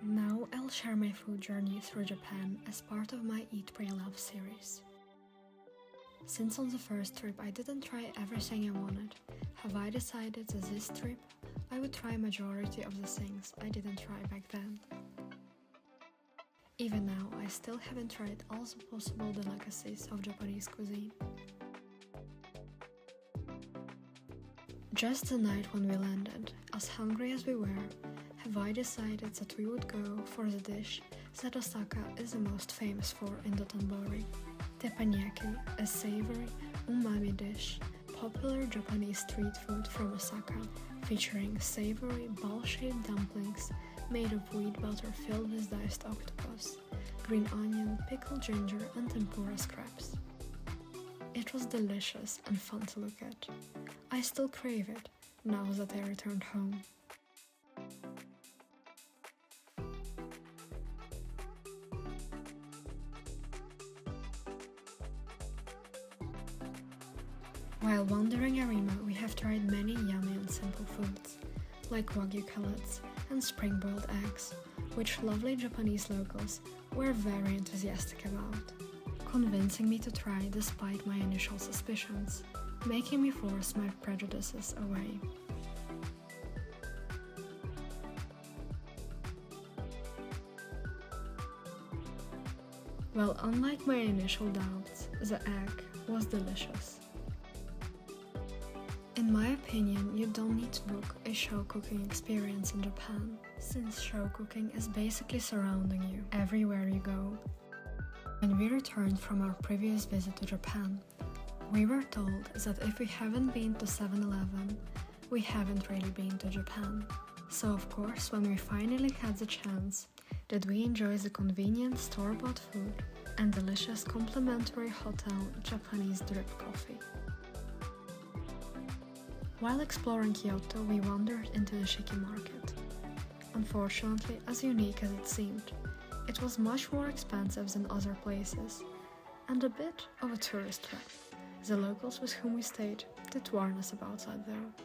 Now I'll share my food journey through Japan as part of my Eat, Pray, Love series. Since on the first trip I didn't try everything I wanted, have I decided that this trip I would try majority of the things I didn't try back then. Even now, I still haven't tried all the possible delicacies of Japanese cuisine. Just the night when we landed, as hungry as we were, have I decided that we would go for the dish that Osaka is the most famous for in Dotonbori. Teppanyaki, a savory, umami dish, popular Japanese street food from Osaka, featuring savory, ball-shaped dumplings made of wheat butter filled with diced octopus, green onion, pickled ginger, and tempura scraps. It was delicious and fun to look at. I still crave it, now that I returned home. While wandering Arima, we have tried many yummy and simple foods, like wagyu cutlets and spring-boiled eggs, which lovely Japanese locals were very enthusiastic about, convincing me to try despite my initial suspicions, making me force my prejudices away. Well, unlike my initial doubts, the egg was delicious. In my opinion, you don't need to book a show cooking experience in Japan, since show cooking is basically surrounding you everywhere you go. When we returned from our previous visit to Japan, we were told that if we haven't been to 7-Eleven, we haven't really been to Japan. So of course, when we finally had the chance, did we enjoy the convenient store-bought food and delicious complimentary hotel Japanese drip coffee. While exploring Kyoto, we wandered into the Shiki market. Unfortunately, as unique as it seemed, it was much more expensive than other places, and a bit of a tourist trap. The locals with whom we stayed did warn us about that though.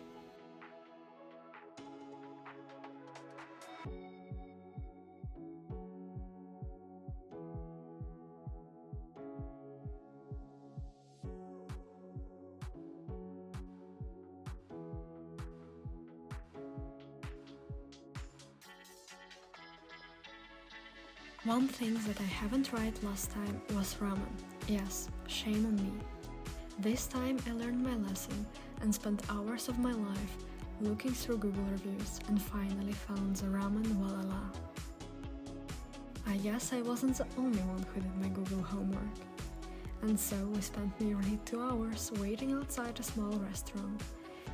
One thing that I haven't tried last time was ramen. Yes, shame on me. This time I learned my lesson and spent hours of my life looking through Google reviews and finally found the ramen walala. I guess I wasn't the only one who did my Google homework. And so we spent nearly 2 hours waiting outside a small restaurant,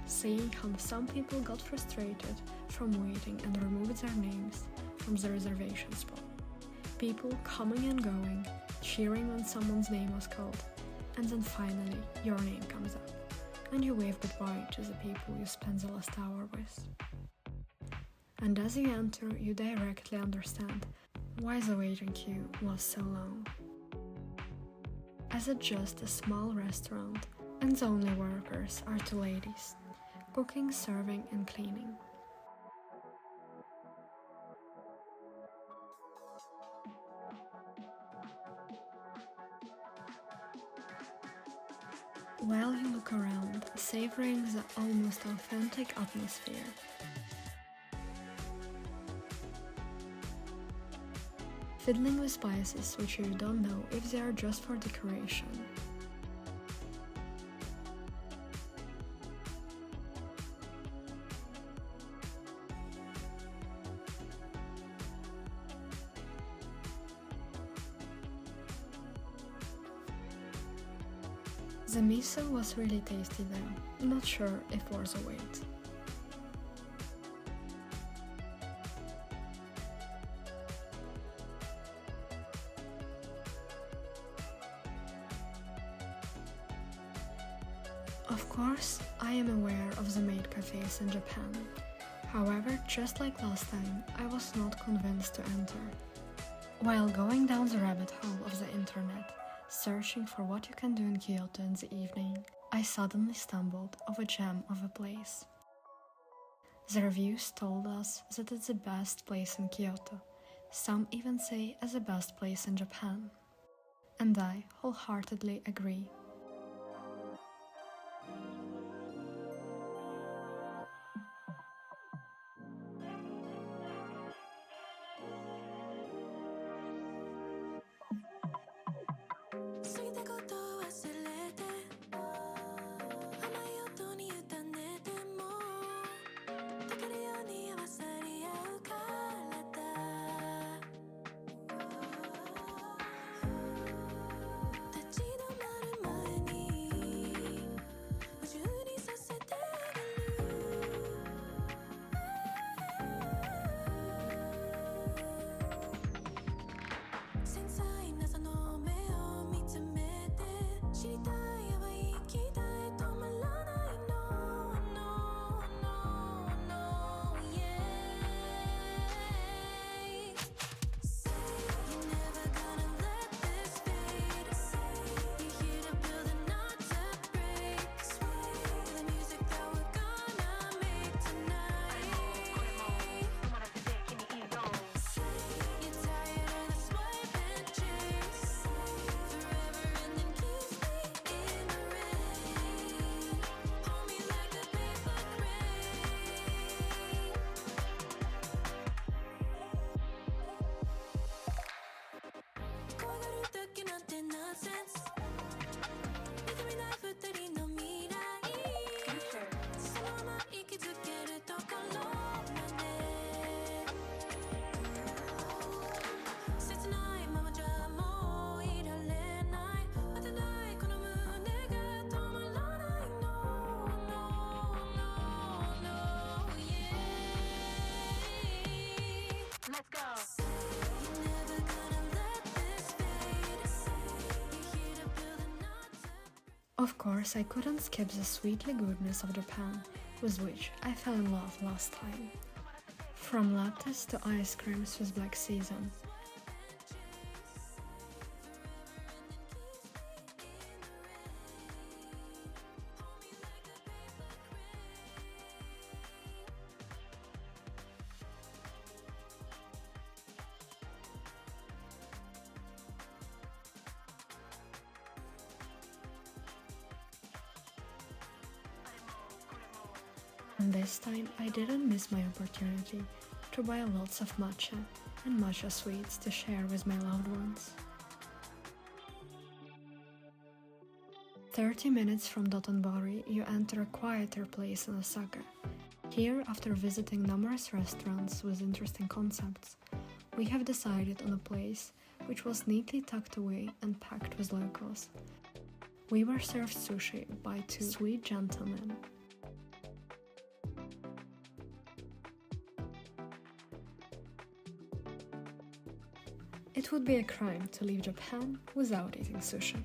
seeing how some people got frustrated from waiting and removed their names from the reservation spot. People coming and going, cheering when someone's name was called, and then finally your name comes up, and you wave goodbye to the people you spent the last hour with. And as you enter, you directly understand why the waiting queue was so long. As it's just a small restaurant, and the only workers are 2 ladies, cooking, serving, and cleaning. While you look around, savoring the almost authentic atmosphere. Fiddling with spices which you don't know if they are just for decoration. The miso was really tasty though, not sure if worth the wait. Of course, I am aware of the maid cafes in Japan. However, just like last time, I was not convinced to enter. While going down the rabbit hole of the internet, searching for what you can do in Kyoto in the evening, I suddenly stumbled on a gem of a place. The reviews told us that it's the best place in Kyoto, Some even say as the best place in Japan. And I wholeheartedly agree. Of course, I couldn't skip the sweetly goodness of Japan, with which I fell in love last time. From lattes to ice creams with black season. And this time I didn't miss my opportunity to buy lots of matcha and matcha sweets to share with my loved ones. 30 minutes from Dotonbori, you enter a quieter place in Osaka. Here, after visiting numerous restaurants with interesting concepts, we have decided on a place which was neatly tucked away and packed with locals. We were served sushi by two sweet gentlemen. It would be a crime to leave Japan without eating sushi.